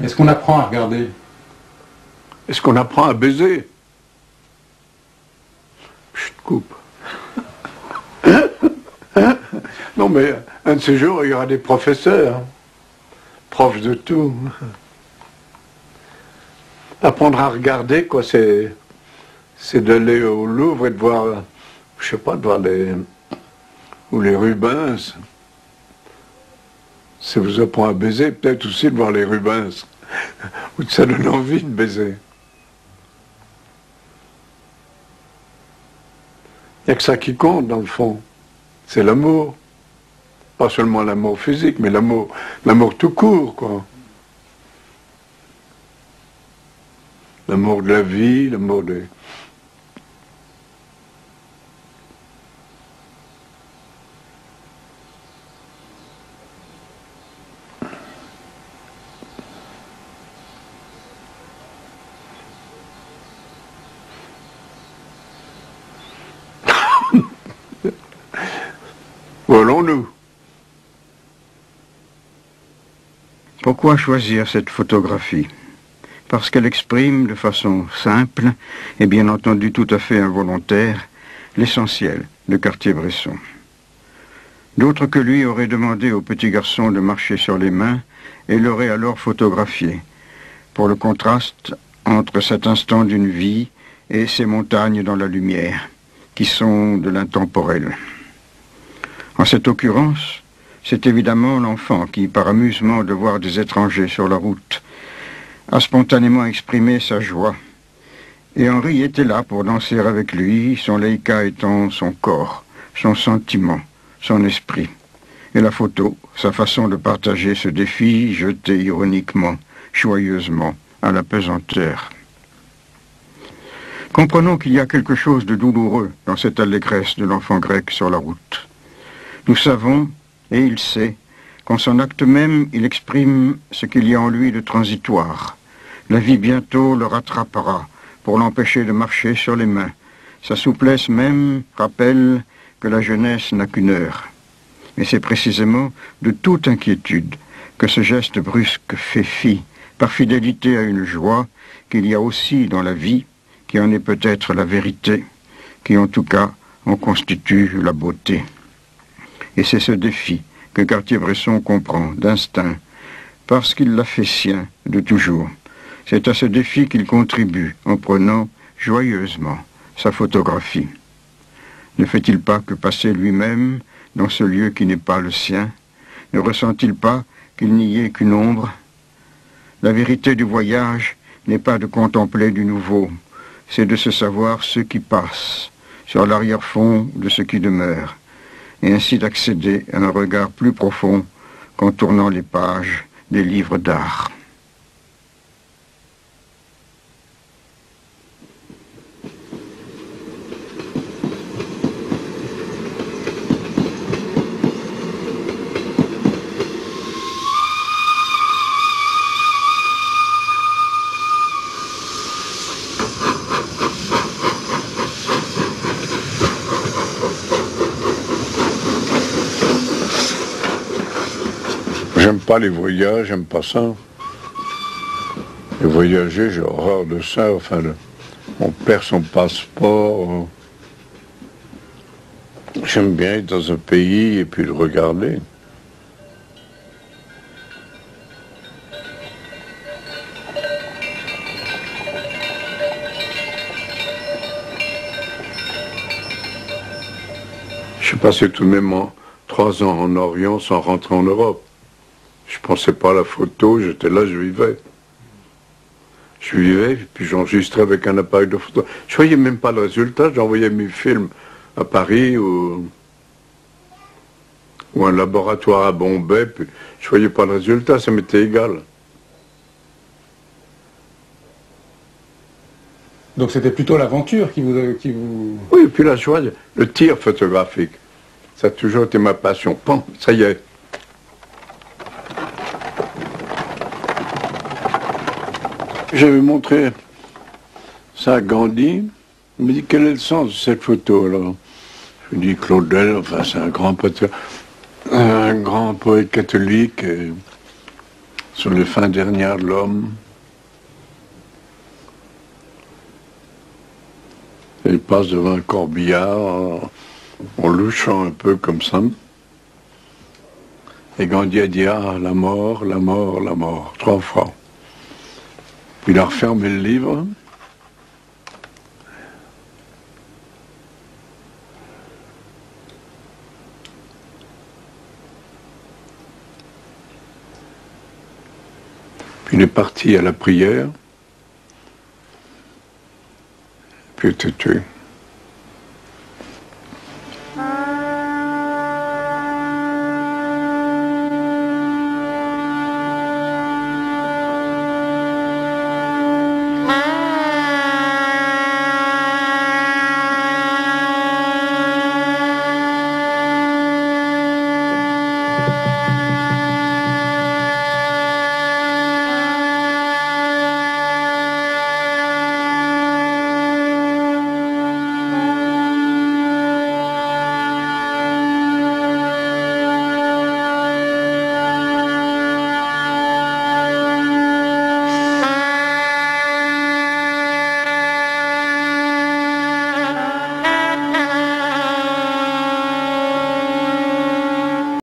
Est-ce qu'on apprend à regarder? Est-ce qu'on apprend à baiser? Je te coupe. Non, mais un de ces jours, il y aura des professeurs, profs de tout. Apprendre à regarder, quoi, c'est d'aller au Louvre et de voir, je sais pas, de voir les Rubens. Ça vous apprend à baiser, peut-être aussi de voir les Rubens. Ou ça donne envie de baiser. Il n'y a que ça qui compte, dans le fond. C'est l'amour. Pas seulement l'amour physique, mais l'amour tout court, quoi. L'amour de la vie, l'amour des... Volons-nous. Pourquoi choisir cette photographie? Parce qu'elle exprime de façon simple et bien entendu tout à fait involontaire l'essentiel de Cartier-Bresson. D'autres que lui auraient demandé au petit garçon de marcher sur les mains et l'auraient alors photographié, pour le contraste entre cet instant d'une vie et ces montagnes dans la lumière, qui sont de l'intemporel. En cette occurrence, c'est évidemment l'enfant qui, par amusement de voir des étrangers sur la route, a spontanément exprimé sa joie. Et Henri était là pour danser avec lui, son Leica étant son corps, son sentiment, son esprit. Et la photo, sa façon de partager ce défi jeté ironiquement, joyeusement, à la pesanteur. Comprenons qu'il y a quelque chose de douloureux dans cette allégresse de l'enfant grec sur la route. Nous savons, et il sait, qu'en son acte même, il exprime ce qu'il y a en lui de transitoire. La vie bientôt le rattrapera pour l'empêcher de marcher sur les mains. Sa souplesse même rappelle que la jeunesse n'a qu'une heure. Et c'est précisément de toute inquiétude que ce geste brusque fait fi, par fidélité à une joie qu'il y a aussi dans la vie, qui en est peut-être la vérité, qui en tout cas en constitue la beauté. Et c'est ce défi que Cartier-Bresson comprend d'instinct, parce qu'il l'a fait sien de toujours. C'est à ce défi qu'il contribue en prenant joyeusement sa photographie. Ne fait-il pas que passer lui-même dans ce lieu qui n'est pas le sien? Ne ressent-il pas qu'il n'y ait qu'une ombre? La vérité du voyage n'est pas de contempler du nouveau, c'est de se savoir ce qui passe, sur l'arrière-fond de ce qui demeure, et ainsi d'accéder à un regard plus profond qu'en tournant les pages des livres d'art. J'aime pas les voyages, j'aime pas ça. Et voyager, j'ai horreur de ça. Enfin, on perd son passeport. J'aime bien être dans un pays et puis le regarder. J'ai passé tout de même 3 ans en Orient sans rentrer en Europe. Je pensais pas à la photo, j'étais là, je vivais. Je vivais, puis j'enregistrais avec un appareil de photo. Je voyais même pas le résultat, j'envoyais mes films à Paris ou un laboratoire à Bombay, puis je voyais pas le résultat, ça m'était égal. Donc c'était plutôt l'aventure qui vous... Oui, et puis la joie, le tir photographique, ça a toujours été ma passion. Bon, ça y est. J'avais montré ça à Gandhi. Il me dit, quel est le sens de cette photo, alors? Je lui dis, Claudel, enfin, c'est un grand poète catholique. sur les fins dernières de l'homme. Il passe devant un corbillard en louchant un peu comme ça. Et Gandhi a dit « Ah, la mort, la mort, la mort », 3 fois. Puis il a refermé le livre. Puis il est parti à la prière. Puis il était tué.